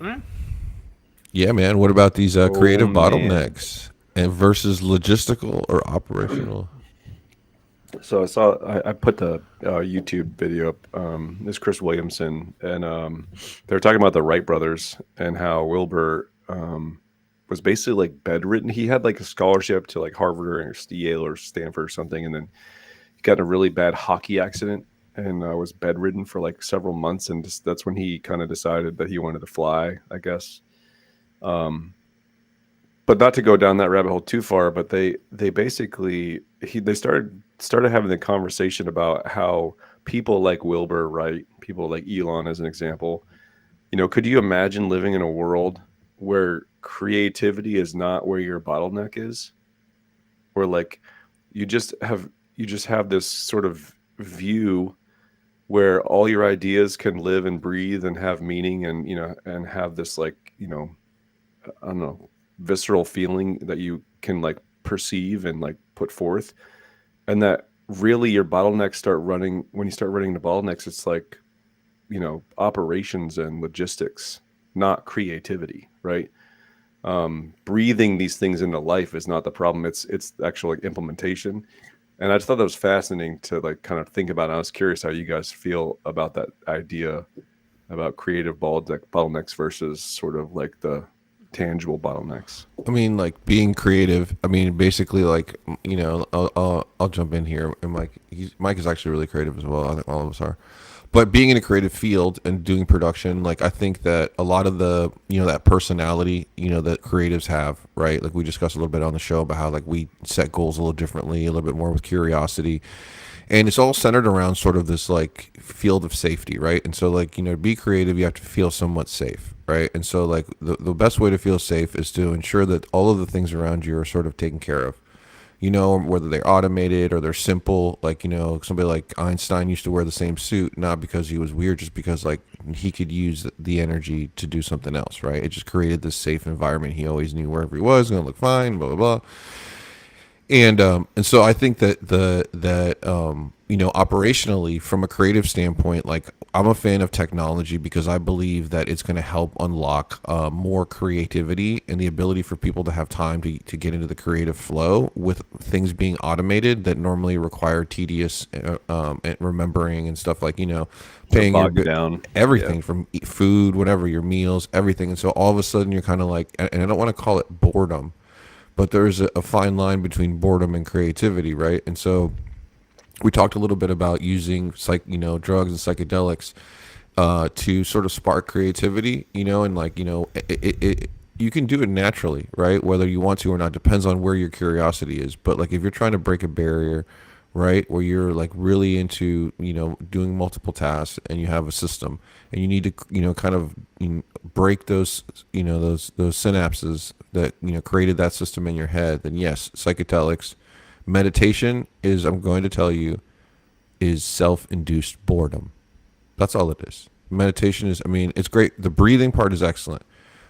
Mm. Yeah, man. What about these Oh creative man. bottlenecks and versus logistical or operational? So I put the YouTube video up. This Chris Williamson, and they were talking about the Wright brothers and how Wilbur was basically like bedridden. He had like a scholarship to like Harvard or Yale or Stanford or something, and then he got in a really bad hockey accident and was bedridden for like several months. And just, that's when he kind of decided that he wanted to fly, I guess. Um, but not to go down that rabbit hole too far, but they basically they started having the conversation about how people like Wilbur Wright, people like Elon as an example, could you imagine living in a world where creativity is not where your bottleneck is? Where like you just have you just have this sort of view where all your ideas can live and breathe and have meaning and and have this like, I don't know, visceral feeling that you can like perceive and like put forth, and that really your bottlenecks start running when you start running the bottlenecks. It's like operations and logistics, not creativity, right? Breathing these things into life is not the problem. It's actual like implementation. And I just thought that was fascinating to like kind of think about. And I was curious how you guys feel about that idea about creative bottlenecks versus sort of like the tangible bottlenecks. I mean, like being creative. I mean, basically, like I'll jump in here. And Mike is actually really creative as well. I think all of us are. But being in a creative field and doing production, like I think that a lot of the that personality that creatives have, right? Like we discussed a little bit on the show about how like we set goals a little differently, a little bit more with curiosity, and it's all centered around sort of this like field of safety, right? And so like to be creative, you have to feel somewhat safe, right? And so like the best way to feel safe is to ensure that all of the things around you are sort of taken care of, whether they're automated or they're simple. Like, somebody like Einstein used to wear the same suit, not because he was weird, just because like he could use the energy to do something else, right? It just created this safe environment. He always knew wherever he was going to look fine, blah, blah, blah. And so I think that operationally from a creative standpoint, like I'm a fan of technology because I believe that it's going to help unlock more creativity and the ability for people to have time to get into the creative flow with things being automated that normally require tedious and remembering and stuff, like Or paying your bog you down. Yeah. everything from food, whatever, your meals, everything. And so all of a sudden you're kind of like, and I don't want to call it boredom, but there's a fine line between boredom and creativity, right? And so we talked a little bit about using drugs and psychedelics to sort of spark creativity, and like you can do it naturally, right? Whether you want to or not depends on where your curiosity is. But like if you're trying to break a barrier, right, where you're like really into doing multiple tasks and you have a system and you need to kind of break those those synapses that created that system in your head, then yes, psychedelics, meditation is, I'm going to tell you, is self-induced boredom. That's all it is. Meditation is, I mean, it's great. The breathing part is excellent.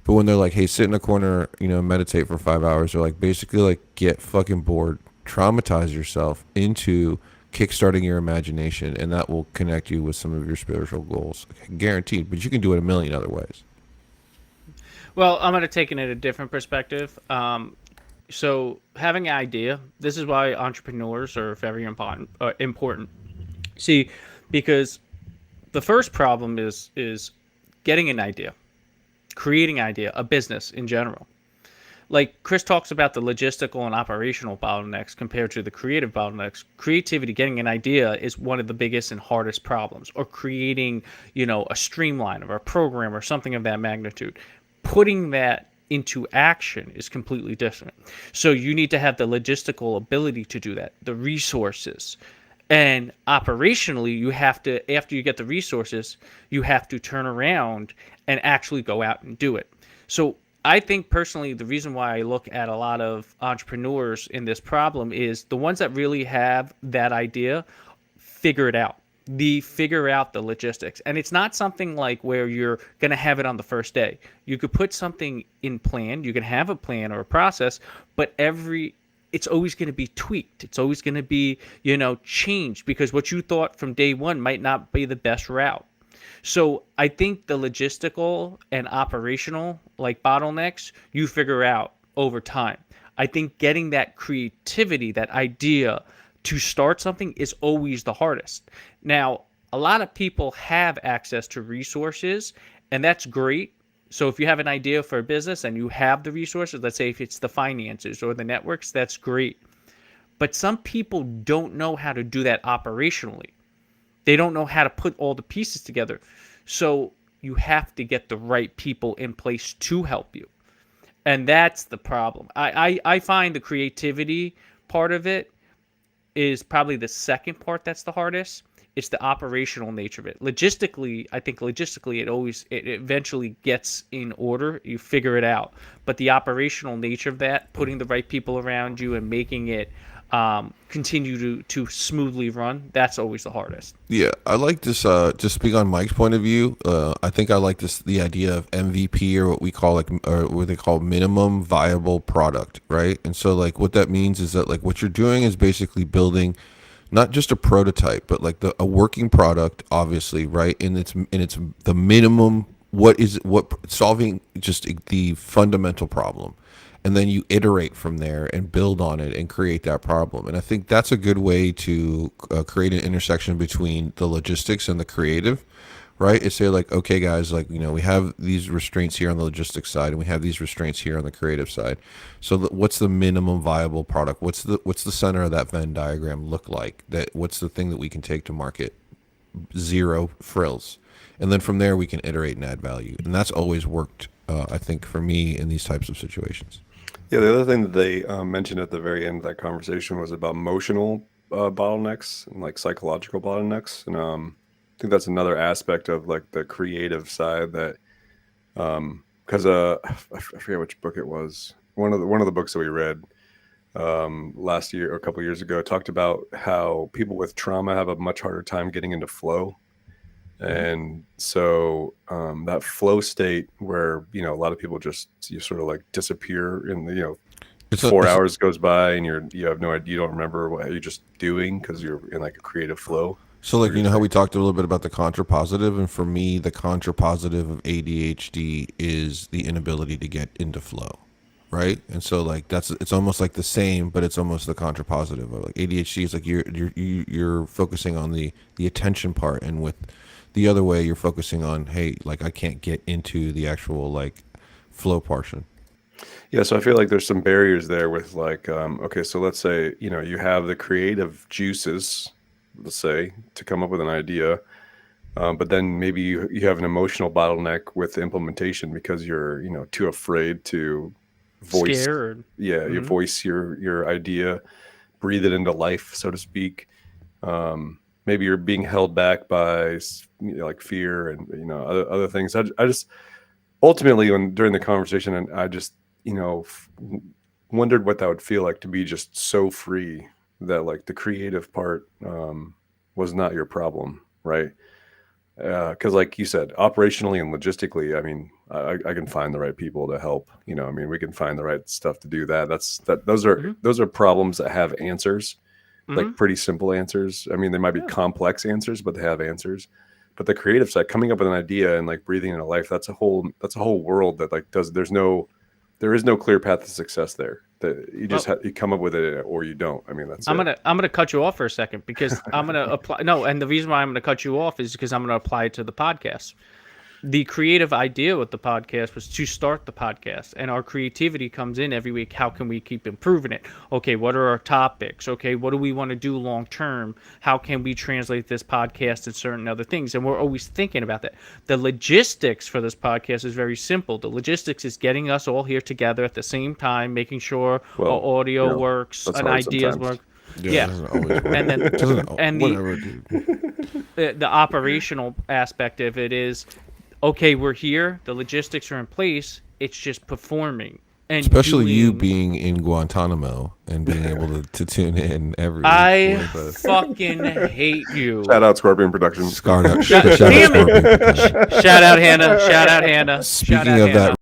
But when they're like, hey, sit in a corner, meditate for 5 hours, they're like, basically, like, get fucking bored, traumatize yourself into kickstarting your imagination, and that will connect you with some of your spiritual goals. Guaranteed. But you can do it a million other ways. Well, I'm going to take it in a different perspective. So having an idea, this is why entrepreneurs are very important. Important. See, because the first problem is getting an idea, creating an idea, a business in general. Like Chris talks about the logistical and operational bottlenecks compared to the creative bottlenecks. Creativity, getting an idea, is one of the biggest and hardest problems. Or creating, a streamline or a program or something of that magnitude. Putting that into action is completely different. So you need to have the logistical ability to do that, the resources. And operationally, you have to, after you get the resources, you have to turn around and actually go out and do it. So I think personally, the reason why I look at a lot of entrepreneurs in this problem is the ones that really have that idea figure it out. The figure out the logistics. And it's not something like where you're going to have it on the first day. You could put something in plan, you can have a plan or a process, but it's always going to be tweaked. It's always going to be, changed because what you thought from day one might not be the best route. So I think the logistical and operational, like bottlenecks, you figure out over time. I think getting that creativity, that idea to start something is always the hardest. Now, a lot of people have access to resources, and that's great. So if you have an idea for a business and you have the resources, let's say if it's the finances or the networks, that's great. But some people don't know how to do that operationally. They don't know how to put all the pieces together. So you have to get the right people in place to help you. And that's the problem. I find the creativity part of it is probably the second part that's the hardest. It's the operational nature of it. Logistically, I think logistically it eventually gets in order. You figure it out. But the operational nature of that, putting the right people around you and making it continue to smoothly run, that's always the hardest. Yeah, I like this. To speak on Mike's point of view, I think I like this the idea of MVP, or what we call like, or what they call minimum viable product, right? And so like what that means is that like what you're doing is basically building not just a prototype, but like a working product, obviously, right? And it's the minimum. What solving just the fundamental problem, and then you iterate from there and build on it and create that problem. And I think that's a good way to create an intersection between the logistics and the creative, right? Is say like, okay, guys, like we have these restraints here on the logistics side, and we have these restraints here on the creative side. So what's the minimum viable product? What's the center of that Venn diagram look like? What's the thing that we can take to market? Zero frills, and then from there we can iterate and add value. And that's always worked, I think, for me in these types of situations. Yeah, the other thing that they mentioned at the very end of that conversation was about emotional bottlenecks and like psychological bottlenecks, and I think that's another aspect of like the creative side that because I forget which book it was. One of the books that we read last year or a couple years ago talked about how people with trauma have a much harder time getting into flow. And so that flow state where, a lot of people just, you sort of like disappear in the, It's a, 4 hours goes by and you have no idea, you don't remember what you're just doing because you're in like a creative flow. So, where like, you're how just we talked a little bit about the contrapositive, and for me, the contrapositive of ADHD is the inability to get into flow, right? And so, like, it's almost like the same, but it's almost the contrapositive of like ADHD is like you're focusing on the attention part, and with the other way, you're focusing on, hey, like I can't get into the actual like flow portion. Yeah, so I feel like there's some barriers there with like, okay, so let's say, you have the creative juices, let's say, to come up with an idea, but then maybe you have an emotional bottleneck with the implementation because you're, too afraid to voice, Scared. yeah, you voice your idea, breathe it into life, so to speak. Maybe you're being held back by, like fear and, other things. I just ultimately during the conversation, and I just wondered what that would feel like to be just so free that like the creative part was not your problem, right? Because like you said, operationally and logistically, I mean, I can find the right people to help. I mean, we can find the right stuff to do that. Those are problems that have answers, like pretty simple answers. I mean, they might be complex answers, but they have answers. But the creative side, coming up with an idea and like breathing into life, that's a whole world that like there is no clear path to success there. That you just Well, you come up with it or you don't. I mean, that's I'm it. gonna I'm gonna cut you off for a second because I'm gonna apply. No, and the reason why I'm gonna cut you off is because I'm gonna apply it to the podcast. The creative idea with the podcast was to start the podcast, and our creativity comes in every week. How can we keep improving it? Okay, what are our topics? Okay, what do we want to do long term? How can we translate this podcast and certain other things? And we're always thinking about that. The logistics for this podcast is very simple. The logistics is getting us all here together at the same time, making sure our Well, audio works that's and hard ideas sometimes. work. Yeah, it Yeah, doesn't always work. and then It doesn't. and Whatever, dude. the operational aspect of it is okay, we're here, the logistics are in place, it's just performing and Especially you doing. being in Guantanamo and being able to tune in every week I with us. fucking hate you. Shout out Scorpion Productions. Shout out, Shout, shout out damn it. Scorpion Productions. Shout out Hannah. Shout out Hannah. Shout Speaking out of that Hannah.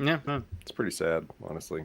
Yeah. Huh. It's pretty sad, honestly.